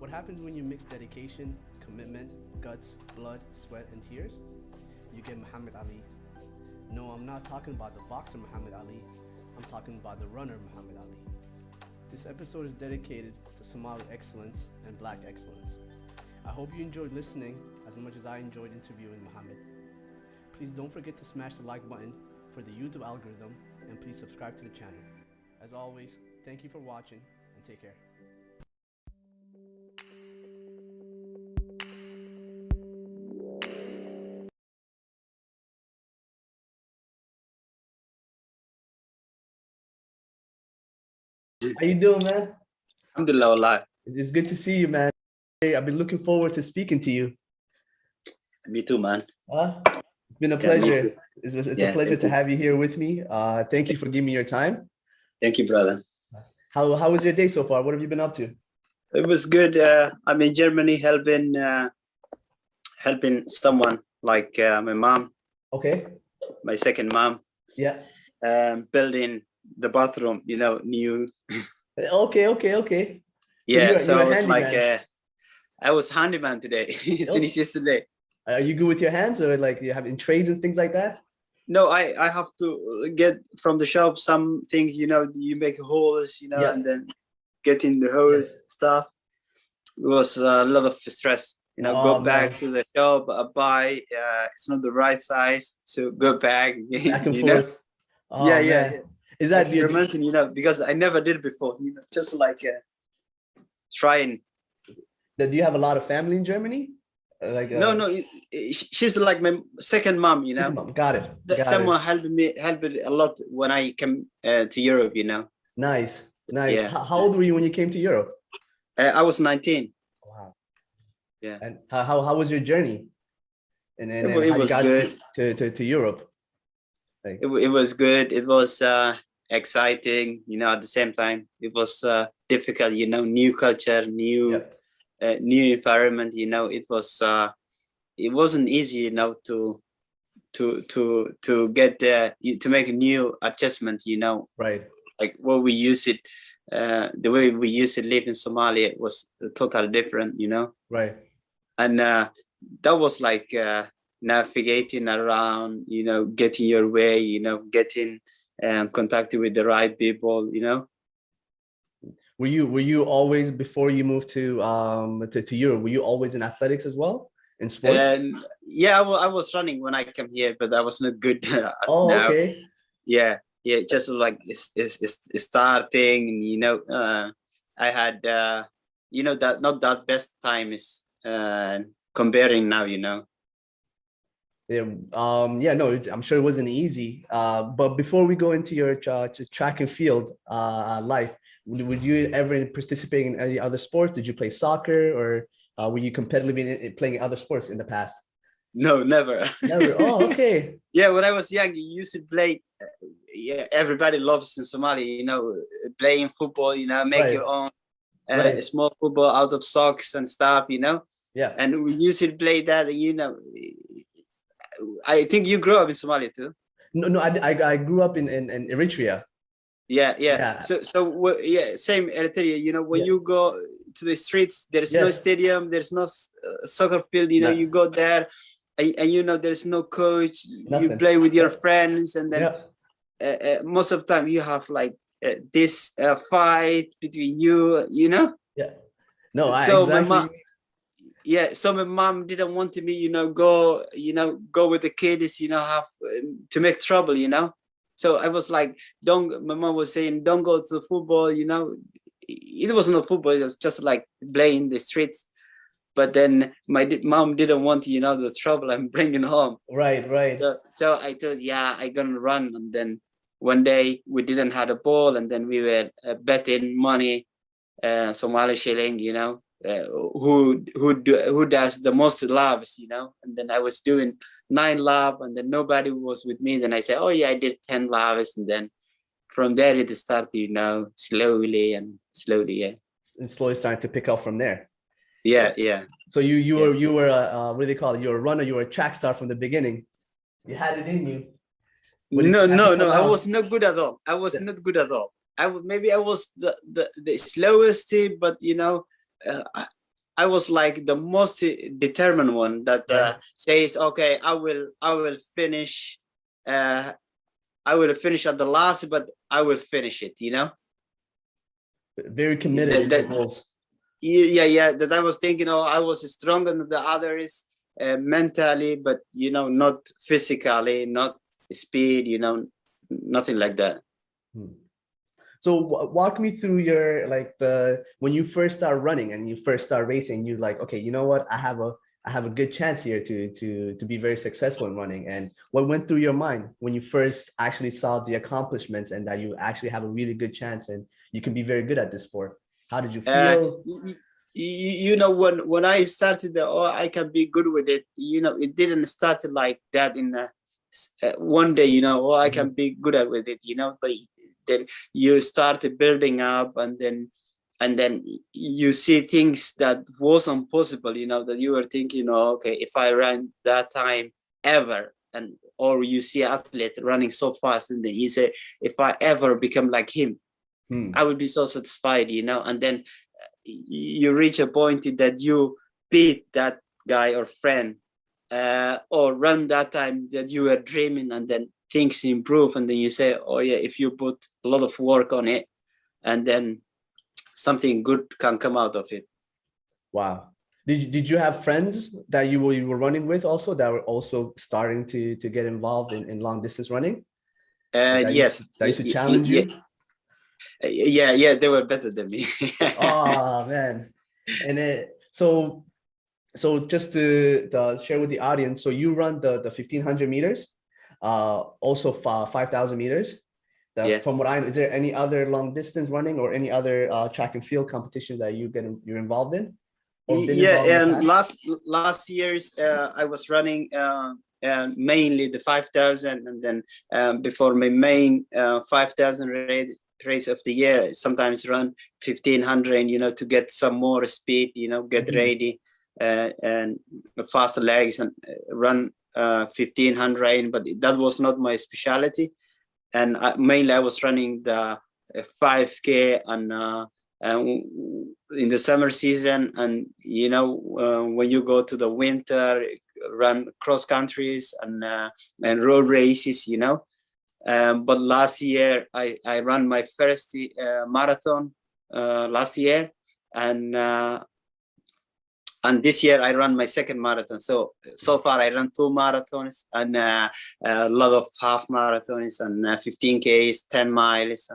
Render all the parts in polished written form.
What happens when you mix dedication, commitment, guts, blood, sweat, and tears? You get Muhammad Ali. No, I'm not talking about the boxer Muhammad Ali. I'm talking about the runner Muhammad Ali. This episode is dedicated to Somali excellence and Black excellence. I hope you enjoyed listening as much as I enjoyed interviewing Muhammad. Please don't forget to smash the like button for the YouTube algorithm, and please subscribe to the channel. As always, thank you for watching and take care. How you doing, man? Alhamdulillah. It's good to see you, man. Hey, I've been looking forward to speaking to you. Me too, man. It's been a pleasure. It's a pleasure to have you here with me. Thank you for giving me your time. Thank you, brother. How was your day so far? What have you been up to? It was good. I'm in Germany helping someone like my mom. Okay. My second mom. Yeah. Building the bathroom, new. Okay. Yeah, so I was like, I was handyman today since yesterday. Are you good with your hands, or like you have in trades and things like that? No, I have to get from the shop some things, you make holes, Yeah. and then get in the hose stuff. It was a lot of stress, go back to the shop, buy, it's not the right size, so go back and forth. Oh, yeah. Is that experimenting, because I never did before, just like trying. Do you have a lot of family in Germany? No, she's like my second mom, Got it. Someone helped a lot when I came to Europe, Nice. Yeah. How old were you when you came to Europe? I was 19. Wow. Yeah. And how was your journey? And then it was good to Europe. It was good. It was exciting, at the same time. It was difficult, new culture, new environment. It wasn't easy, to get there, to make a new adjustment, Right. like what we use it, the way we used to live in Somalia was totally different, Right. And that was like navigating around, getting your way, getting contacted with the right people, Were you always, before you moved to Europe, were you always in athletics as well, in sports? Yeah, I was running when I came here, but I was not good as now. Okay. Yeah, just like it's starting, I had that not that best time is comparing now, Yeah. No, I'm sure it wasn't easy. But before we go into your track and field life, would you ever participate in any other sports? Did you play soccer, or were you competitively playing other sports in the past? No, never. Never. Oh, okay. Yeah, when I was young, you used to play. Yeah, everybody loves in Somalia, playing football. Make your own small football out of socks and stuff. Yeah. And we used to play that. I think you grew up in Somalia too. No, I grew up in Eritrea. Yeah. So same Eritrea. When you go to the streets, there's no stadium, there's no soccer field. You go there, and there's no coach. Nothing. You play with your friends, and then most of the time you have like this fight between you. Yeah. No, so my mom didn't want me, go with the kids, have to make trouble, So I was like, my mom was saying, don't go to football, It wasn't a football, it was just like playing in the streets. But then my mom didn't want, the trouble I'm bringing home. Right. So I thought, I'm gonna run. And then one day we didn't have a ball, and then we were betting money, Somali shilling, who does the most laps, and then I was doing 9 laps, and then nobody was with me. Then I said, I did 10 laps, and then from there it started, slowly. And slowly starting to pick up from there. Yeah. So you were what do they call it? You were a runner. You were a track star from the beginning. You had it in you. No. I was not good at all. I was not good at all. Maybe I was the slowest, but I was like the most determined one that says, okay, I will finish. I will finish at the last, but I will finish it. You know, Very committed to goals. Yeah. That I was thinking, oh, I was stronger than the others mentally, but you know, not physically, not speed. You know, nothing like that. So walk me through your when you first start running and you first start racing, you're like, okay, you know what, I have a good chance here to be very successful in running. And what went through your mind when you first actually saw the accomplishments and that you actually have a really good chance and you can be very good at this sport? How did you feel? You know, when I started, oh, I can be good with it. You know, it didn't start like that in one day. You know, oh, I can be good at with it. You know, but then you start building up, and then you see things that wasn't possible. You know, that you were thinking, oh, okay, if I ran that time ever, and or you see an athlete running so fast, and then you say, if I ever become like him, I would be so satisfied. You know, and then you reach a point that you beat that guy or friend, or run that time that you were dreaming, and then things improve, and then you say, oh yeah, if you put a lot of work on it, and then something good can come out of it. Wow. Did you have friends that you were running with also that were also starting to get involved in long distance running? Yes. That used to challenge you? Yeah, they were better than me. Oh man. And so just to share with the audience, so you run the 1500 meters, also 5000 meters. From what I know, is there any other long distance running or any other track and field competition that you're involved in? And last year's I was running mainly the 5000, and then before my main 5000 race of the year, sometimes run 1500, you know, to get some more speed, you know, get ready and faster legs, and run 1500, but that was not my specialty. And mainly I was running the 5K and in the summer season, and you know, when you go to the winter, run cross countries and road races, you know. But last year I ran my first marathon last year, and this year I ran my second marathon. So far I ran 2 marathons and a lot of half marathons and 15Ks, 10 miles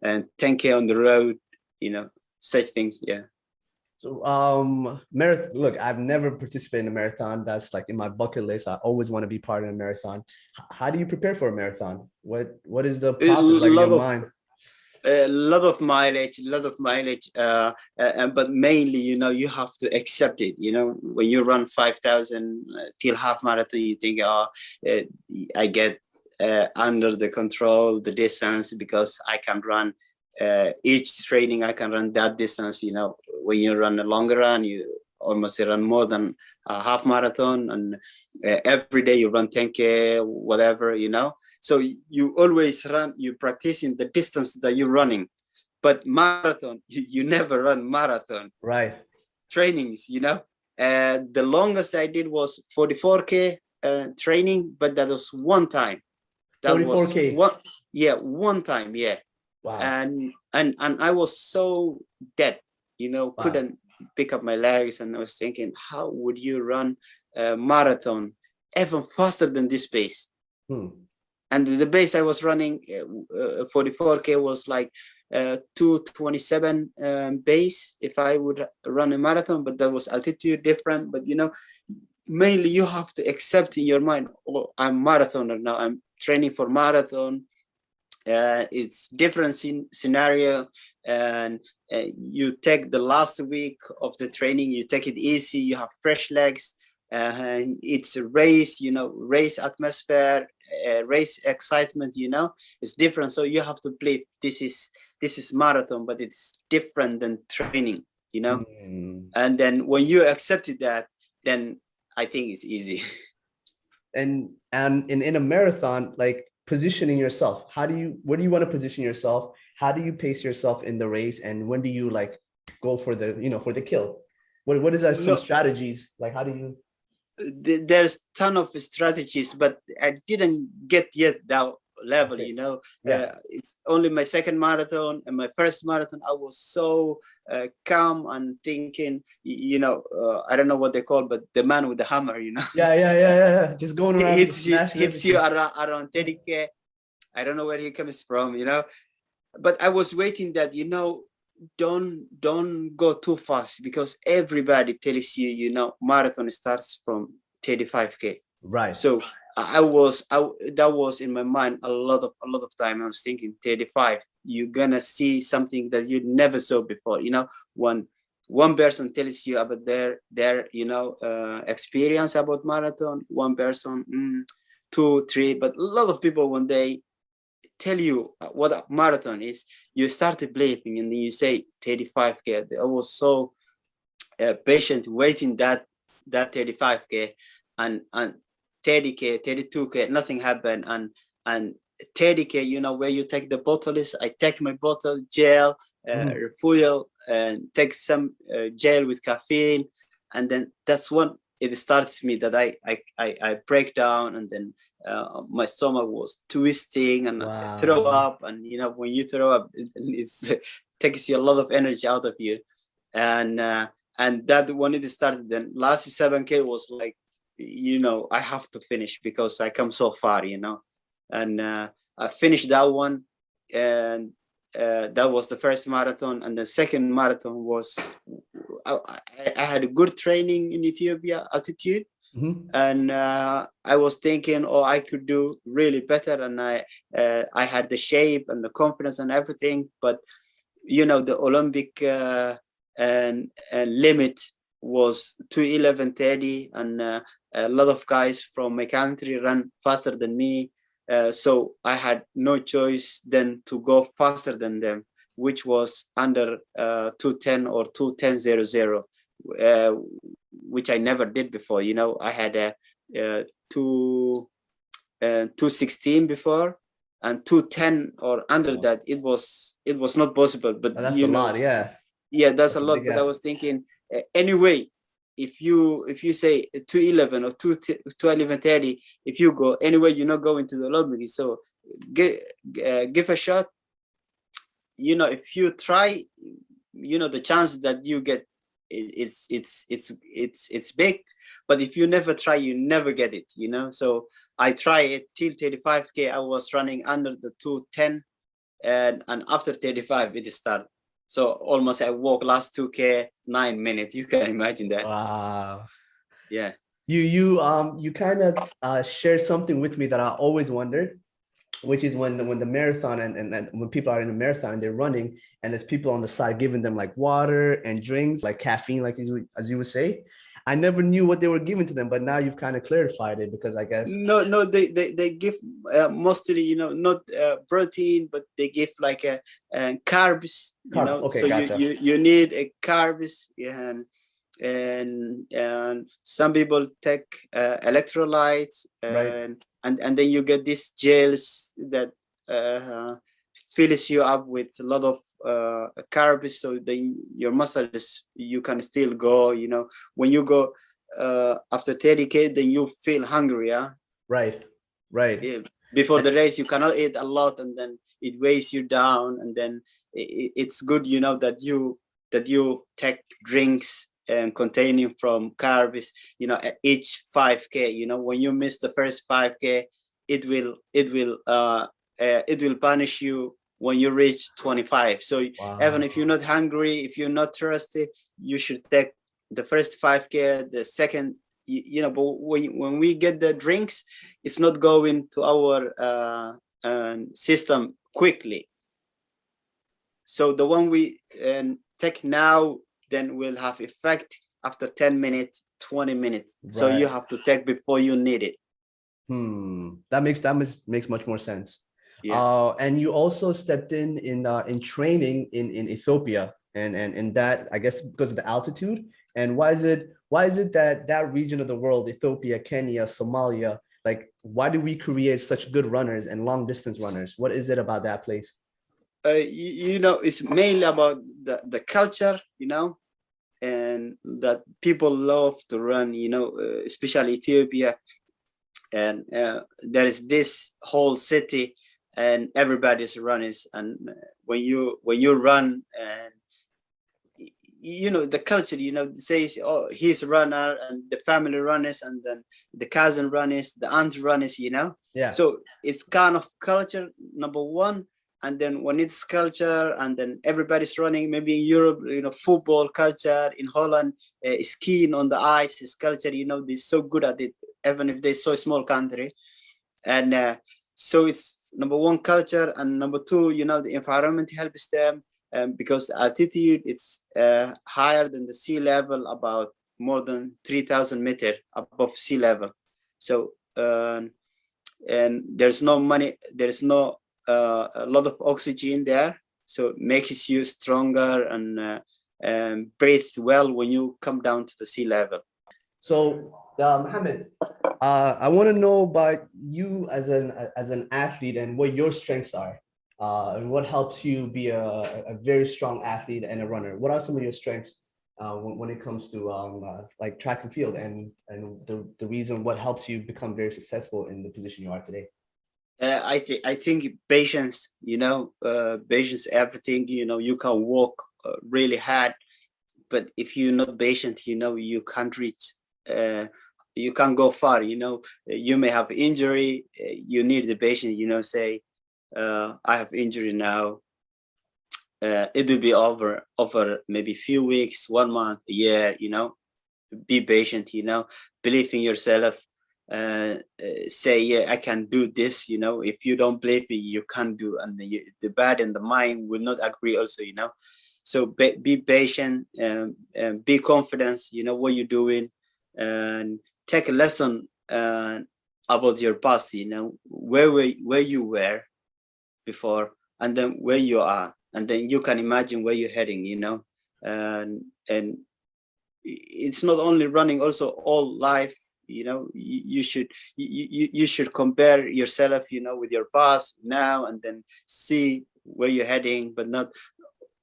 and 10K on the road, you know, such things. Yeah. So marathon, look, I've never participated in a marathon. That's like in my bucket list. I always want to be part of a marathon. How do you prepare for a marathon? What is the process like in your mind? A lot of mileage, but mainly, you know, you have to accept it. You know, when you run 5000 till half marathon, you think, oh, I get under the control the distance because I can run each training. I can run that distance. You know, when you run a longer run, you almost run more than a half marathon, and every day you run 10K, whatever, you know. So you always run, you practicing the distance that you're running, but marathon, you never run marathon. Right. Trainings, you know. The longest I did was 44K training, but that was one time. That 44K. was one time, yeah. Wow. And I was so dead, you know, couldn't pick up my legs, and I was thinking, how would you run a marathon even faster than this pace? And the pace I was running 44K was like 227 pace if I would run a marathon, but that was altitude different. But you know, mainly you have to accept in your mind, oh, I'm marathoner now, I'm training for marathon. It's different scenario, and you take the last week of the training, you take it easy, you have fresh legs, and it's a race, you know, race atmosphere, race excitement, you know, it's different. So you have to play, this is marathon, but it's different than training, you know. And then when you accepted that, then I think it's easy. And in a marathon, like positioning yourself, where do you want to position yourself? How do you pace yourself in the race, and when do you like go for the, you know, for the kill? What is some No, strategies? Like, how do you? there's ton of strategies, but I didn't get yet that level, Okay. you know. Yeah. It's only my second marathon, and my first marathon I was so calm and thinking, you know, I don't know what they call, but the man with the hammer, you know. Yeah. Just going around just smashing Hits you everything. around 30K. I don't know where he comes from, you know. But I was waiting that, you know, don't go too fast, because everybody tells you, you know, marathon starts from 35K. Right. So that was in my mind a lot of time. I was thinking 35, you're gonna see something that you never saw before, you know. One person tells you about their you know, experience about marathon, one person, two, three, but a lot of people, when they tell you what a marathon is, you start believing, and then you say 35K. I was so patient waiting that 35K, and 30K, 32K, nothing happened. And 30K, you know, where you take the bottle is, I take my bottle, gel, refuel, and take some gel with caffeine, and then that's when it starts me that I break down, and then my stomach was twisting, and I throw Wow. up. And you know, when you throw up, it's takes you a lot of energy out of you. And that when it started, then last 7K was like, you know, I have to finish because I come so far, you know. And I finished that one, and that was the first marathon. And the second marathon was, I had a good training in Ethiopia, altitude. And I was thinking, oh, I could do really better, and I had the shape and the confidence and everything. But you know, the Olympic and limit was 2:11:30, and a lot of guys from my country run faster than me. So I had no choice then to go faster than them, which was under 2:10 or 2:10:00, which I never did before. You know, I had a 2:16 before, and 2:10 or under Wow. that. It was not possible. But That's a you know, lot. Yeah. yeah, that's a That's a big lot. But I gap. was thinking, anyway, if you say 2:11 or 2:11:30, if you go anyway, you're not going to the Olympics. So give a shot. You know, if you try, you know, the chance that you get, it's big. But if you never try, you never get it, you know. So I try it till 35K. I was running under the 2:10, and after 35 it started. So almost I walk last 2K 9 minutes. You can imagine that. Wow. Yeah. You kind of shared something with me that I always wondered, which is when the marathon and when people are in a marathon and they're running, and there's people on the side giving them like water and drinks, like caffeine, like as you would say. I never knew what they were giving to them, but now you've kind of clarified it, because I guess No, they give mostly, you know, not protein, but they give like carbs, you carbs. know. Okay, So gotcha. you need a carbs. Yeah. And some people take electrolytes, Right. and then you get these gels that uh, fills you up with a lot of carbs, so then your muscles, you can still go, you know. When you go after 30K, then you feel hungry. Yeah. Right. Right. Yeah, before the race you cannot eat a lot, and then it weighs you down. And then it's good, you know, that you take drinks and containing from carbs, you know, at each 5K. You know, when you miss the first 5K, it will punish you when you reach 25. So even if you're Wow. not hungry, if you're not thirsty, you should take the first 5K, the second, you know. But when we get the drinks, it's not going to our system quickly. So the one we take now then will have effect after 10 minutes, 20 minutes. So you Right. have to take before you need it. That makes much more sense. Yeah. And you also stepped in training in Ethiopia, and that, I guess, because of the altitude. And why is it that that region of the world, Ethiopia, Kenya, Somalia, like, why do we create such good runners and long distance runners? What is it about that place? You know, it's mainly about the culture, you know. and that people love to run, you know, especially Ethiopia. And there is this whole city and everybody's running. And when you run, and you know the culture, you know, says, oh, he's a runner, and the family runners, and then the cousin runners, the aunt runners, you know. Yeah. So it's kind of culture, number one. And then when it's culture, and then everybody's running, maybe in Europe, you know, football culture, in Holland, skiing on the ice is culture, you know, they're so good at it, even if they're so small country. And so it's number one, culture, and number two, you know, the environment helps them, because the altitude, it's higher than the sea level, about more than 3,000 meters above sea level. So and there's no money, there's no a lot of oxygen there, so it makes you stronger and breathe well when you come down to the sea level. So, Mohammed, I want to know about you as an athlete and what your strengths are, and what helps you be a very strong athlete and a runner. What are some of your strengths when it comes to like track and field, and the reason what helps you become very successful in the position you are today? I think patience, you know, patience, everything, you know, you can work really hard, but if you're not patient, you know, you can't reach, you can't go far, you know. You may have injury, you need the patient, you know, say, I have injury now, it will be over maybe few weeks, 1 month, a year, you know. Be patient, you know, believe in yourself, say, yeah, I can do this, you know. If you don't believe me, you can't do, and the body and the mind will not agree also, you know. So be patient, and be confident, you know, what you're doing, and take a lesson about your past, you know, where you were before, and then where you are, and then you can imagine where you're heading, you know. And it's not only running, also all life, you know. You should compare yourself, you know, with your past now, and then see where you're heading, but not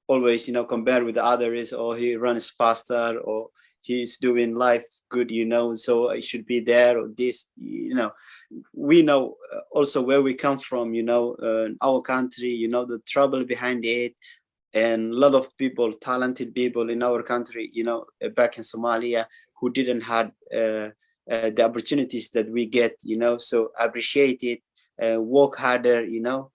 always, you know, compare with the others, or he runs faster, or he's doing life good, you know, so I should be there, or this, you know. We know also where we come from, you know, our country, you know, the trouble behind it, and a lot of people, talented people in our country, you know, back in Somalia, who didn't have the opportunities that we get, you know. So appreciate it, work harder, you know.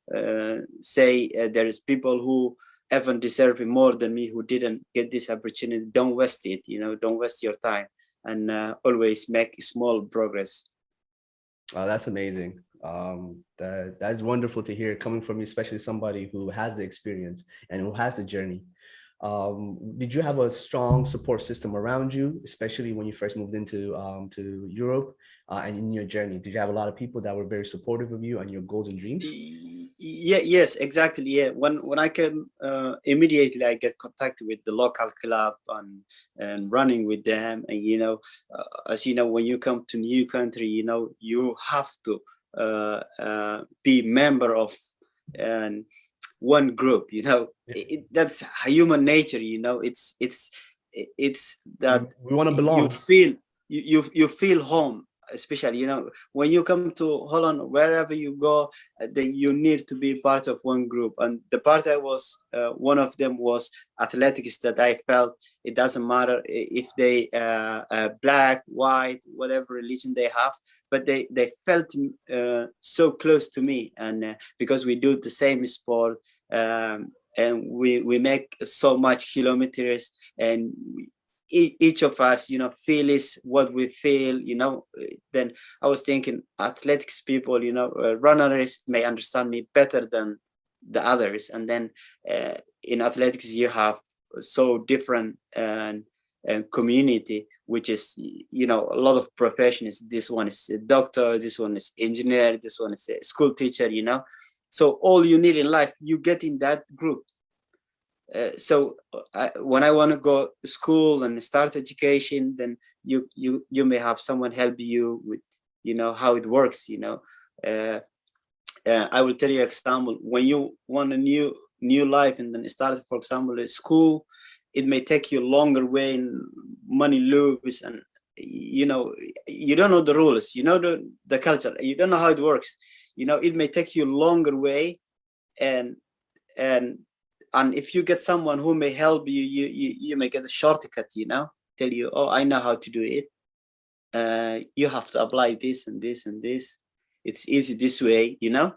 Say there is people who even deserve it more than me, who didn't get this opportunity. Don't waste it, you know, don't waste your time, and always make small progress. That's amazing. That's wonderful to hear coming from you, especially somebody who has the experience and who has the journey. Did you have a strong support system around you, especially when you first moved into to Europe, and in your journey? Did you have a lot of people that were very supportive of you and your goals and dreams? Yeah, yes, exactly. Yeah, when I came, immediately I get contacted with the local club, and running with them. And you know, as you know, when you come to new country, you know, you have to be member of one group, you know. That's human nature, you know. It's that We want to belong. you feel, you feel home, especially, you know, when you come to Holland, wherever you go, then you need to be part of one group. And the part I was, one of them was athletics, that I felt it doesn't matter if they black, white, whatever religion they have, but they felt so close to me. And because we do the same sport, and we make so much kilometers, and each of us, you know, feel is what we feel, you know. Then I was thinking, athletics people, you know, runners may understand me better than the others. And then in athletics you have so different and community, which is, you know, a lot of professions. This one is a doctor, this one is engineer, this one is a school teacher, you know. So all you need in life, you get in that group. So when I want to go to school and start education, then you may have someone help you with, you know, how it works, you know. I will tell you example. When you want a new life, and then start, for example, a school, it may take you longer way and money lose, and you know, you don't know the rules, you know, the culture, you don't know how it works, you know, it may take you longer way, and and if you get someone who may help you, you may get a shortcut, you know, tell you, oh, I know how to do it. You have to apply this and this and this. It's easy this way, you know.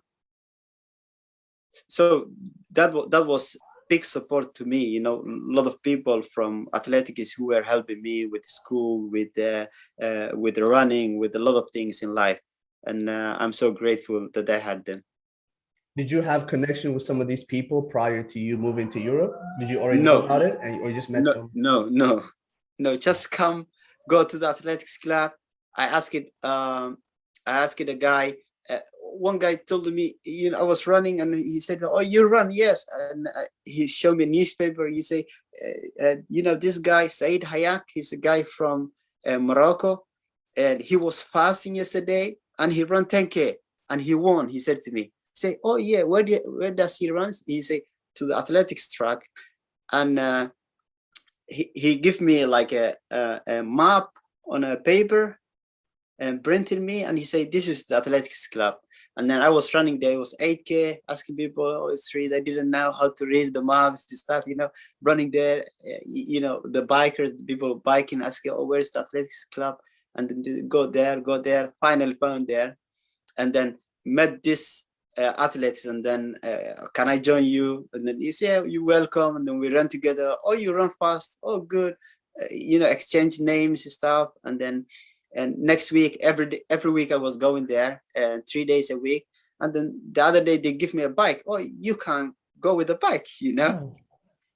So that was big support to me, you know. A lot of people from athletics who were helping me with school, with the running, with a lot of things in life, and I'm so grateful that I had them. Did you have connection with some of these people prior to you moving to Europe? Did you already know about it, or you just met them? No. Just come, go to the athletics club. I asked a guy. One guy told me, you know, I was running, and he said, "Oh, you run?" Yes, and he showed me a newspaper. He say, you know, this guy Said Hayak. He's a guy from Morocco, and he was fasting yesterday, and he ran 10K, and he won. He said to me, "Say, oh yeah, where does he run?" He say, "To the athletics track," and he give me like a map on a paper and printed me, and he said, "This is the athletics club." And then I was running there. It was 8K, asking people, "Oh, it's free." They didn't know how to read the maps, the stuff, you know, running there. You know, the bikers, the people biking, asking, "Oh, where's the athletics club?" And then go there. Finally found there, and then met this athletes, and then can I join you? And then he said, "Yeah, you're welcome." And then we run together. "Oh, you run fast. Oh, good." You know, exchange names and stuff, and then. And next week, every week I was going there, 3 days a week. And then the other day they give me a bike. "Oh, you can go with a bike," you know,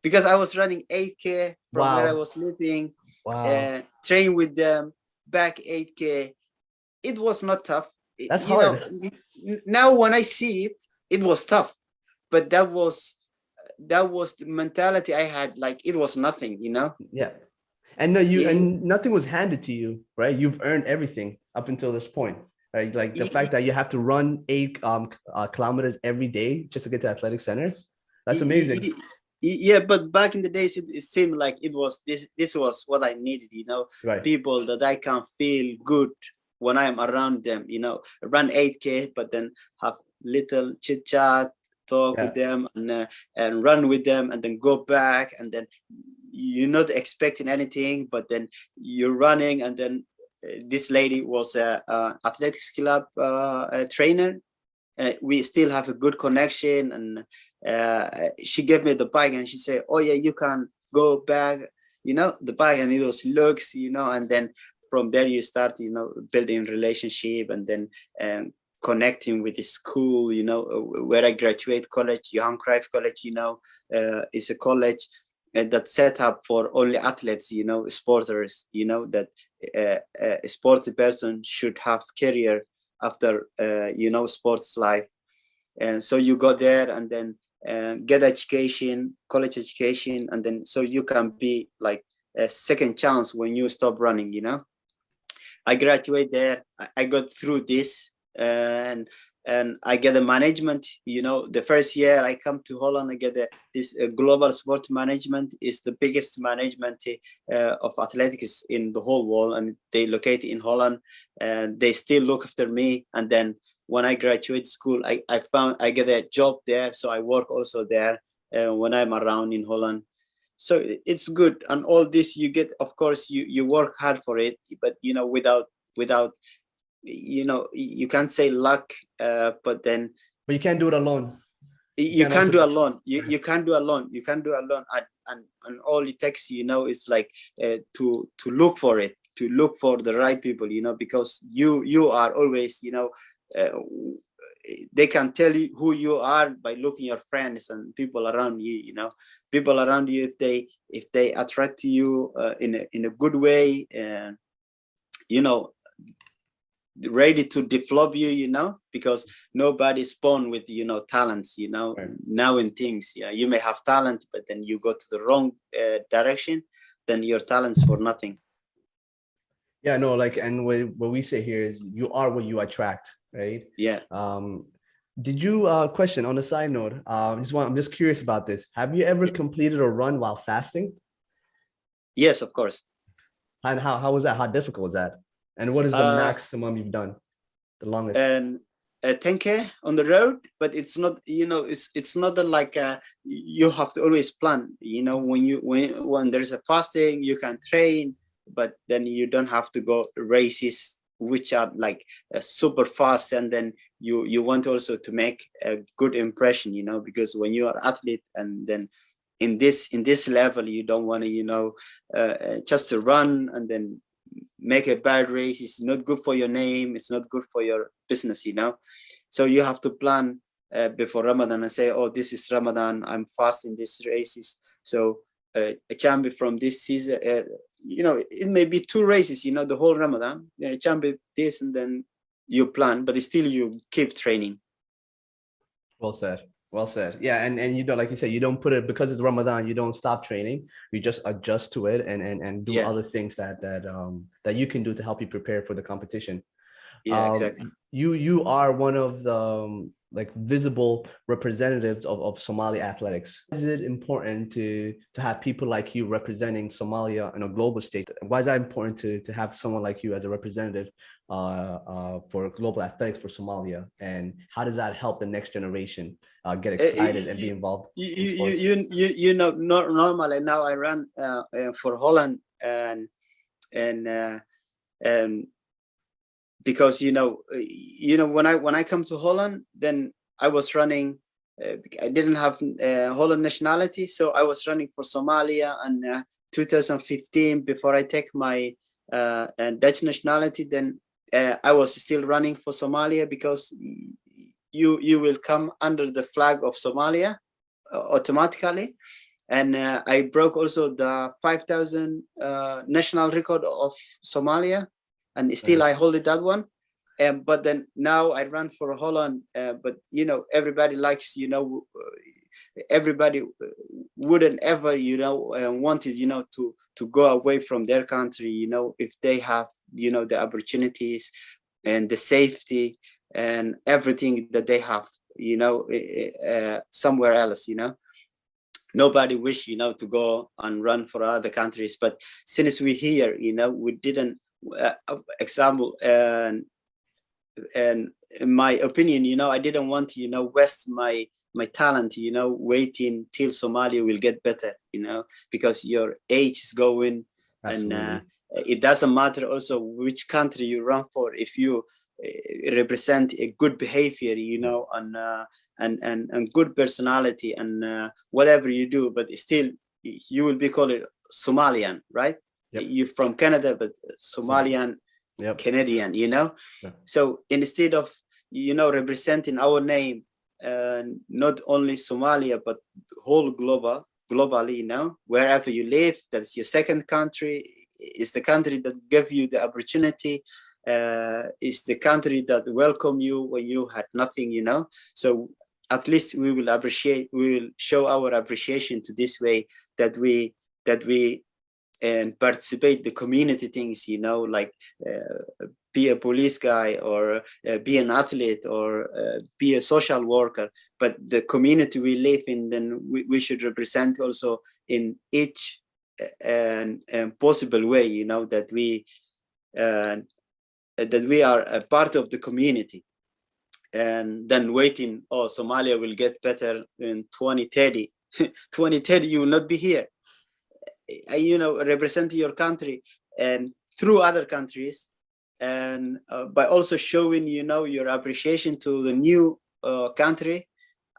because I was running 8K from where I was living, train with them, back 8K. It was not tough. That's hard. Now when I see it, it was tough, but that was the mentality I had. Like, it was nothing, you know. Yeah. And no, and nothing was handed to you, right? You've earned everything up until this point, right? Like the fact that you have to run 8 kilometers every day just to get to athletic center. That's amazing. Yeah, but back in the days, it seemed like it was this was what I needed, you know, right. People that I can feel good when I'm around them, you know, run 8K, but then have little chit chat, talk with them, and run with them, and then go back, and then you're not expecting anything, but then you're running. And then this lady was a athletics club trainer. We still have a good connection, and she gave me the bike, and she said, "Oh yeah, you can go back, you know, the bike." And it was looks, you know, and then from there you start, you know, building relationship, and then connecting with the school, you know, where I graduate college, Johan Cruyff College, you know, is a college that's set up for only athletes, you know, sporters, you know, that a sporty person should have career after, you know, sports life. And so you go there, and then get education, college education, and then so you can be like a second chance when you stop running, you know. I graduate there. I got through this, and I get a management, you know. The first year I come to Holland, I get this global sport management. Is the biggest management of athletics in the whole world, and they locate in Holland, and they still look after me. And then when I graduate school, I get a job there, so I work also there when I'm around in Holland. So it's good. And all this you get, of course, you work hard for it, but you know, without you know, you can't say luck, but you can't do it alone. You can't do alone. You can't do alone. You can't do alone. And all it takes, you know, is like to look for it, to look for the right people, you know, because you are always, you know, they can tell you who you are by looking your friends and people around you, you know. People around you, if they attract you in a good way, and you know, ready to develop you, you know, because nobody's born with, you know, talents, you know, knowing things. Yeah, you may have talent, but then you go to the wrong direction, then your talent's for nothing. Yeah, no, like, and what we say here is you are what you attract, right? Yeah. Did you question on a side note? I'm just curious about this. Have you ever completed a run while fasting? Yes, of course. And how was that? How difficult was that? And what is the maximum you've done? The longest? And 10K on the road, but it's not, you know, it's not like you have to always plan. You know, when there's a fasting, you can train, but then you don't have to go races which are like super fast, and then you want also to make a good impression, you know, because when you are athlete, and then in this level, you don't want to, you know, just to run and then make a bad race. It's not good for your name, it's not good for your business, you know. So you have to plan before Ramadan and say, oh, this is Ramadan, I'm fasting these races. So a champion from this season, you know, it may be 2 races, you know, the whole Ramadan, a champion this, and then you plan, but still you keep training. Well said. Well said. Yeah, and you don't, like you said, you don't put it, because it's Ramadan, you don't stop training. You just adjust to it and do other things that you can do to help you prepare for the competition. Yeah, exactly. You are one of the like visible representatives of Somali athletics. Is it important to have people like you representing Somalia on a global stage? Why is that important to have someone like you as a representative for global athletics for Somalia? And how does that help the next generation get excited and be involved in sports? You know, normally now I run for Holland, and because you know when I come to Holland, then I was running. I didn't have Holland nationality, so I was running for Somalia. And 2015, before I take my Dutch nationality, then I was still running for Somalia, because you will come under the flag of Somalia automatically. And I broke also the 5,000 national record of Somalia, and still I hold it, that one. But then now I run for Holland, but you know, everybody likes, you know, everybody wouldn't ever, you know, wanted, you know, to go away from their country, you know, if they have, you know, the opportunities and the safety and everything that they have, you know, somewhere else, you know. Nobody wish, you know, to go and run for other countries. But since we're here, you know, we didn't example, and in my opinion, you know, I didn't want to, you know, waste my talent, you know, waiting till Somalia will get better, you know, because your age is going. Absolutely. And it doesn't matter also which country you run for, if you represent a good behavior, you know, and good personality, and whatever you do, but still you will be called Somalian, right? Yep. You're from Canada, but Somalian, yep. Canadian, you know. Yep. So instead of, you know, representing our name, not only Somalia but whole globally, you know, wherever you live, that's your second country. Is the country that gave you the opportunity. Is the country that welcome you when you had nothing, you know. So at least we will show our appreciation to this way, that we and participate the community things, you know, like be a police guy, or be an athlete, or be a social worker. But the community we live in, then we should represent also in each possible way, you know, that we are a part of the community. And then waiting, oh, Somalia will get better in 2030. 2030, you will not be here. You know, represent your country and through other countries, and by also showing, you know, your appreciation to the new country.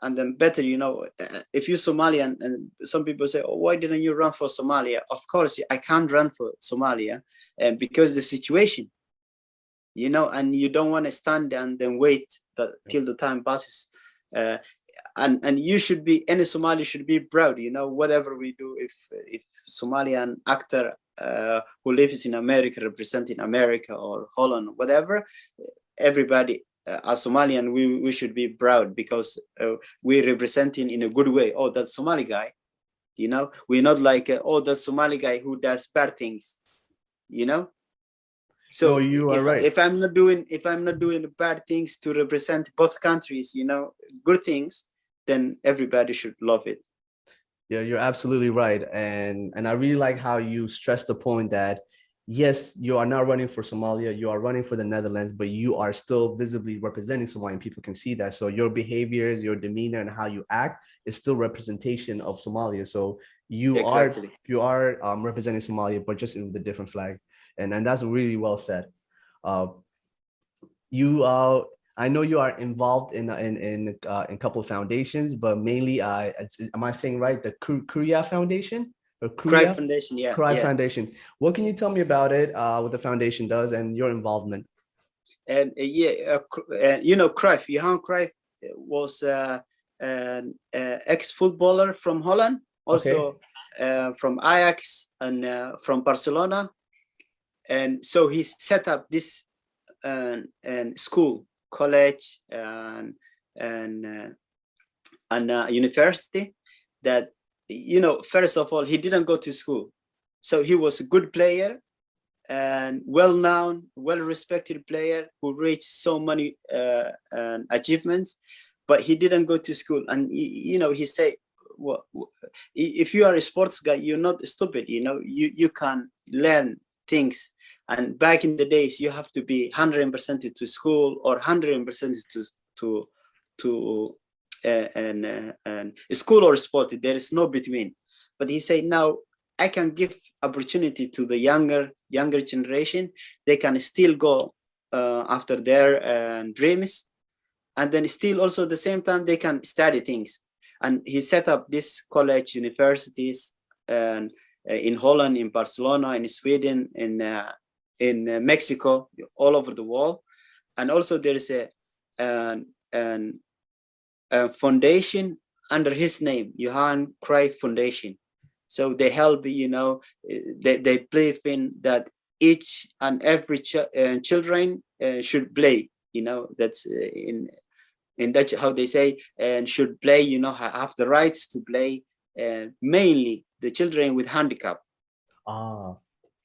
And then better, you know, if you're Somalian, and some people say, oh, why didn't you run for Somalia? Of course, I can't run for Somalia, and because the situation, you know, and you don't want to stand and then wait till the time passes. And you should be, any Somali should be proud, you know, whatever we do. If Somalian actor who lives in America, representing America or Holland, whatever, everybody as Somalian, we should be proud, because we're representing in a good way. Oh, that Somali guy, you know, we're not like, oh, that Somali guy who does bad things, you know. So you are right. If I'm not doing bad things to represent both countries, you know, good things, then everybody should love it. you're absolutely right. And I really like how you stress the point that yes, you are not running for Somalia, you are running for the Netherlands, but you are still visibly representing Somalia, and people can see that. So your behaviors, your demeanor, and how you act is still representation of Somalia. So Exactly. you are representing Somalia, but just with a different flag. And that's really well said. Uh, you I know you are involved in a couple of foundations, but mainly am I saying right, the Kriya Foundation or Cruyff Kriya Foundation, yeah, Cruyff yeah. Foundation? What can you tell me about it, what the foundation does, and your involvement? And you know, Cruyff, Johan Cruyff was an ex-footballer from Holland, Okay. also from Ajax and from Barcelona. And so he set up this and school, college, and university that, you know, first of all, he didn't go to school. So he was a good player and well-known, well-respected player who reached so many achievements, but he didn't go to school. And you know, he said, well, if you are a sports guy, you're not stupid. You know, you can learn things. And back in the days, you have to be 100% to school or 100% to and school or sport. There is no between. But he said, now I can give opportunity to the younger generation. They can still go after their dreams, and then still also at the same time they can study things. And he set up this college, universities, and in Holland, in Barcelona, in Sweden, in Mexico, all over the world. And also there is a foundation under his name, Johan Cruyff Foundation. So they help, you know, they believe in that each and every children should play, you know, that's in Dutch, how they say, and should play, you know, have the rights to play, mainly the children with handicap. Ah,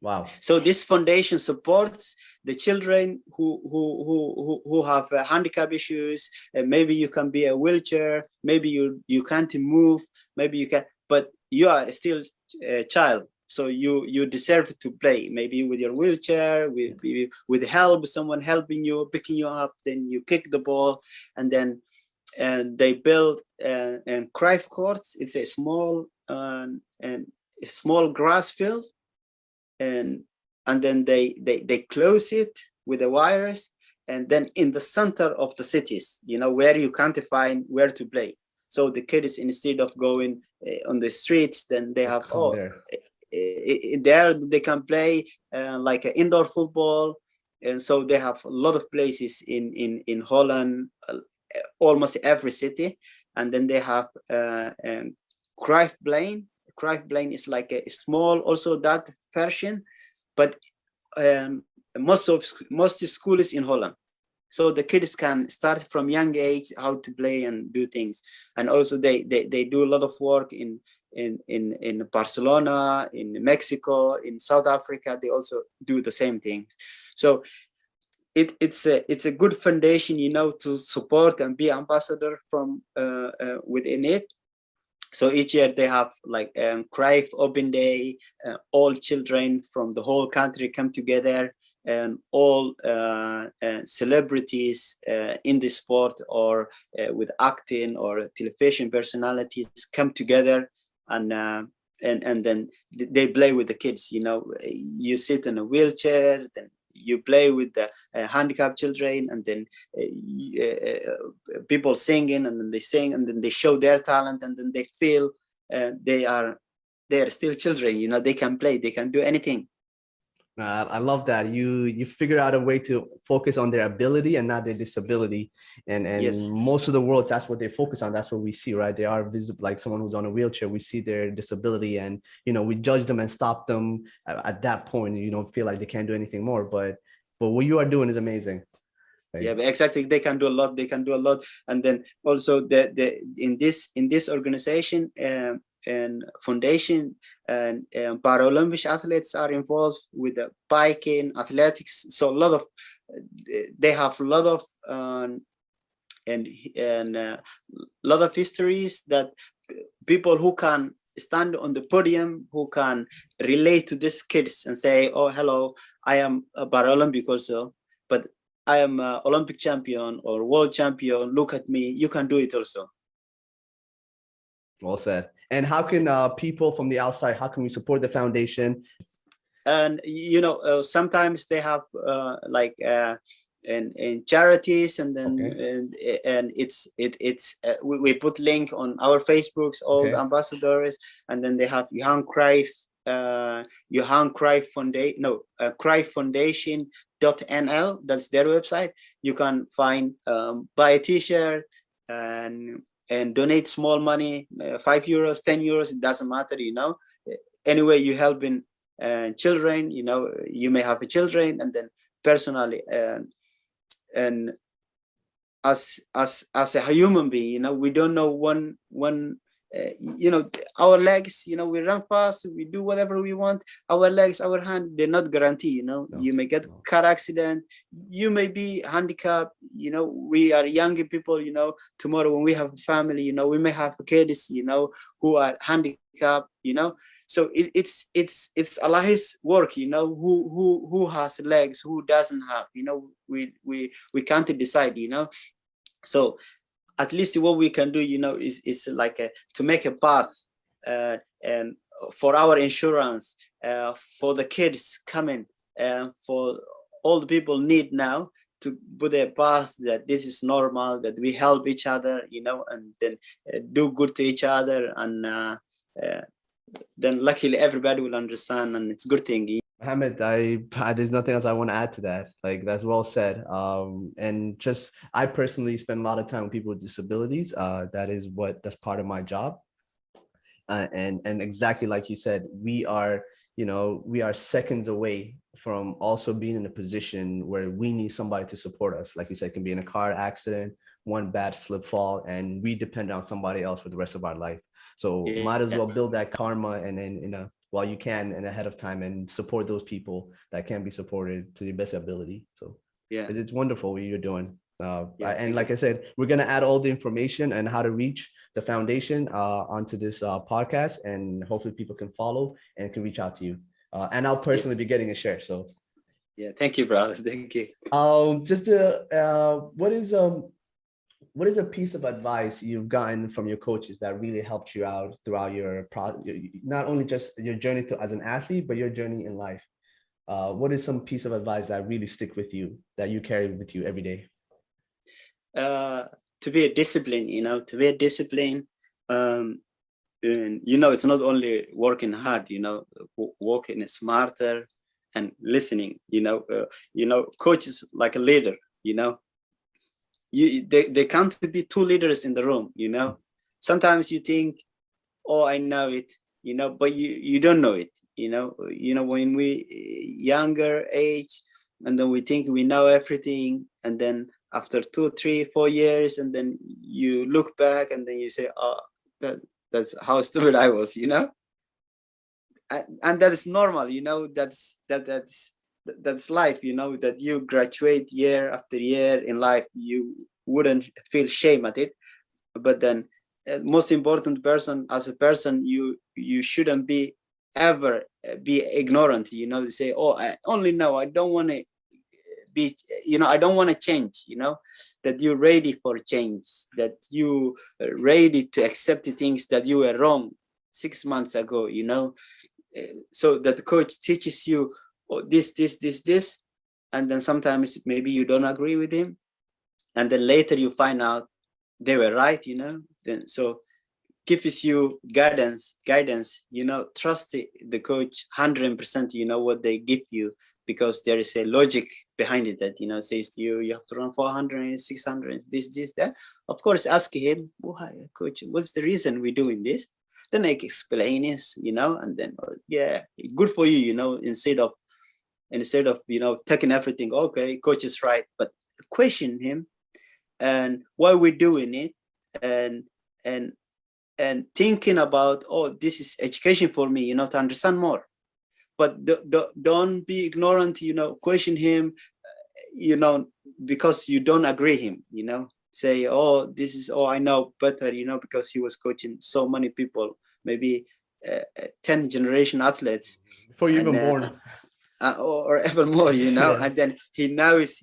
wow. So this foundation supports the children who have handicap issues. Maybe you can be a wheelchair, maybe you can't move, maybe you can, but you are still a child. So you deserve to play, maybe with your wheelchair, with help, someone helping you, picking you up, then you kick the ball, and then they build and Cruyff courts. It's a small and a small grass field, and then they close it with the wires, and then in the center of the cities, you know, where you can't find where to play. So the kids, instead of going on the streets, then they have there they can play like an indoor football. And so they have a lot of places in Holland, almost every city. And then they have Cruyff Lane. Cruyff Lane is like a small, also that version, but most school is in Holland. So the kids can start from young age how to play and do things. And also they do a lot of work in Barcelona, in Mexico, in South Africa. They also do the same things. So it's a good foundation, you know, to support and be ambassador from within it. So each year they have like Cruyff Open Day. All children from the whole country come together, and all celebrities in the sport or with acting or television personalities come together, and then they play with the kids. You know, you sit in a wheelchair, then you play with the handicapped children, and then people singing, and then they sing, and then they show their talent, and then they feel they are still children. You know, they can play, they can do anything. I love that you figure out a way to focus on their ability and not their disability, and Yes. most of the world, that's what they focus on. That's what we see, right? They are visible, like someone who's on a wheelchair, we see their disability, and you know, we judge them and stop them at that point. You don't feel like they can't do anything more, but what you are doing is amazing. Right? Yeah, exactly. They can do a lot. They can do a lot. And then also in this organization and foundation, and Paralympic athletes are involved with the biking, athletics. So they have a lot of and lot of histories that people who can stand on the podium, who can relate to these kids and say, oh, hello, I am a Paralympic also, but I am an Olympic champion or world champion. Look at me. You can do it also. Well said. And how can people from the outside, how can we support the foundation? And sometimes they have and charities, and then and we put link on our Facebooks, all the ambassadors, and then they have Johan Cruyff Foundation, Cruyff Foundation.nl. That's their website. You can find buy a t-shirt and donate small money, 5 euros, 10 euros, it doesn't matter, anyway you helping children, you may have a children, and then personally and as a human being, we don't know one our legs, we run fast, we do whatever we want, our legs, our hand, they're not guaranteed, you may get car accident, you may be handicapped, we are younger people, tomorrow when we have a family, we may have kids, who are handicapped, so it's Allah's work, who has legs, who doesn't have, we can't decide, so at least what we can do, is like to make a path and for our insurance, for the kids coming, for all the people need now to put a path that this is normal, that we help each other, and then do good to each other, and then luckily everybody will understand, and it's a good thing. Mohamed, there's nothing else I want to add to that. Like, that's well said. And just, I personally spend a lot of time with people with disabilities. That's part of my job. And exactly like you said, we are seconds away from also being in a position where we need somebody to support us. Like you said, it can be in a car accident, one bad slip fall, and we depend on somebody else for the rest of our life. So might as well build that karma, and then, while you can, and ahead of time, and support those people that can be supported to the best ability. So it's wonderful what you're doing. And like I said, we're going to add all the information and how to reach the foundation onto this podcast, and hopefully people can follow and can reach out to you. And I'll personally be getting a share. So thank you, brother. Thank you. What is a piece of advice you've gotten from your coaches that really helped you out throughout not only just your journey as an athlete, but your journey in life? What is some piece of advice that really stick with you, that you carry with you every day? To be a discipline, and it's not only working hard, working smarter and listening, coach is like a leader, they can't be two leaders in the room, sometimes you think, oh, I know it, but you don't know it, when we younger age, and then we think we know everything, and then after 2, 3, 4 years, and then you look back, and then you say, oh, that's how stupid I was, and that is normal, that's life, that you graduate year after year in life, you wouldn't feel shame at it, but then most important person, as a person, you shouldn't be ever be ignorant, say, oh, I only know, I don't want to be, I don't want to change, that you're ready for change, that you are ready to accept the things that you were wrong 6 months ago, so that the coach teaches you, oh, this, and then sometimes maybe you don't agree with him, and then later you find out they were right, then so gives you guidance, trust the coach 100%, what they give you, because there is a logic behind it that, says to you, you have to run 400, 600, this, that. Of course, ask him, why, coach, what's the reason we're doing this? Then I explain this, and then, good for you, instead of taking everything, okay, coach is right, but question him and why we're doing it, and thinking about, oh, this is education for me, to understand more. But don't be ignorant, question him, because you don't agree him, say, oh, this is, oh, I know better, because he was coaching so many people, maybe 10th generation athletes, Before you and even born. or even more, you know. Yeah. And then he knows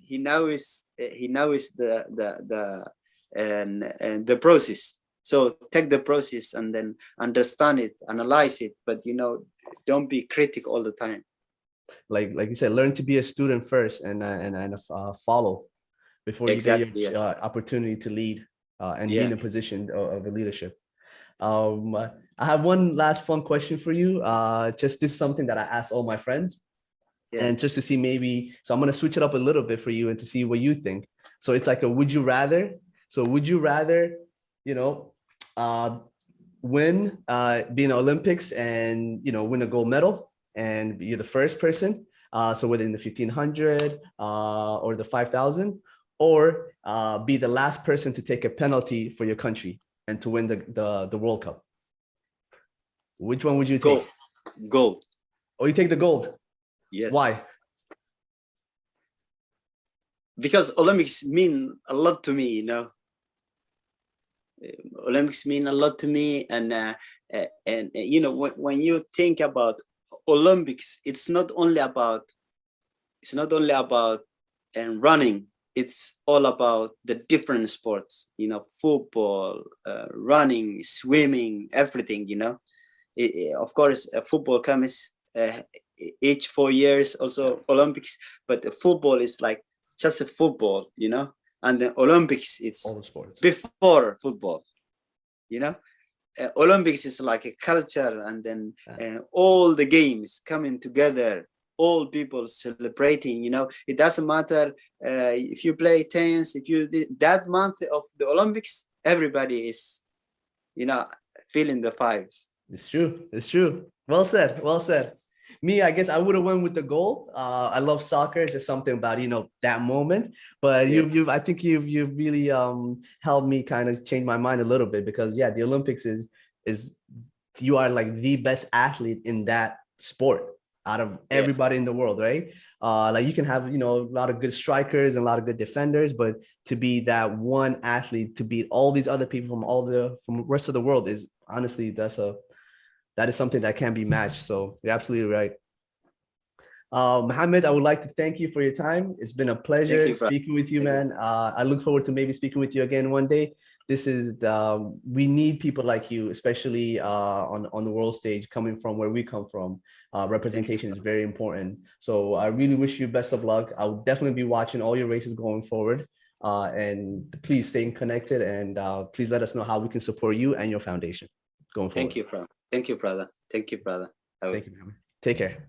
the process. So take the process and then understand it, analyze it, but you know, don't be critical all the time. Like you said, learn to be a student first, and follow before you get Exactly. your Yes. opportunity to lead and be Yeah. in a position of a leadership. I have one last fun question for you. Just this is something that I ask all my friends, Yeah. and just to see maybe, so I'm going to switch it up a little bit for you and to see what you think. So it's like a would you rather. So would you rather, you know, win, be in the Olympics and, you know, win a gold medal and you're the first person. So within the 1500 or the 5000, or be the last person to take a penalty for your country and to win the World Cup. Which one would you take? Gold. Oh, you take the gold. Yes. Why? Because Olympics mean a lot to me, you know. Olympics mean a lot to me, and you know, when you think about Olympics, it's not only about running. It's all about the different sports, you know, football, running, swimming, everything, you know. Of course, football comes each 4 years, also Olympics, but football is like just a football, you know, and the Olympics, it's All the sports. before football, you know. Olympics is like a culture, and then all the games coming together, all people celebrating, you know. It doesn't matter if you play tennis, if you did that month of the Olympics, everybody is, you know, feeling the vibes. It's true. It's true. Well said. Well said. Me, I guess I would have went with the goal. I love soccer. It's just something about, you know, that moment. But Yeah. I think you've really helped me kind of change my mind a little bit, because yeah, the Olympics is you are like the best athlete in that sport out of everybody in the world, right? Like you can have, you know, a lot of good strikers and a lot of good defenders, but to be that one athlete, to beat all these other people from the rest of the world is honestly, that is something that can't be matched. So you're absolutely right. Mohamed, I would like to thank you for your time. It's been a pleasure speaking with you, man. I look forward to maybe speaking with you again one day. This is we need people like you, especially on the world stage, coming from where we come from. Representation is very important. So I really wish you best of luck. I'll definitely be watching all your races going forward. And please stay connected, and please let us know how we can support you and your foundation going forward. Thank you, brother. Thank you, brother. Thank you, brother. Thank you, man. Take care.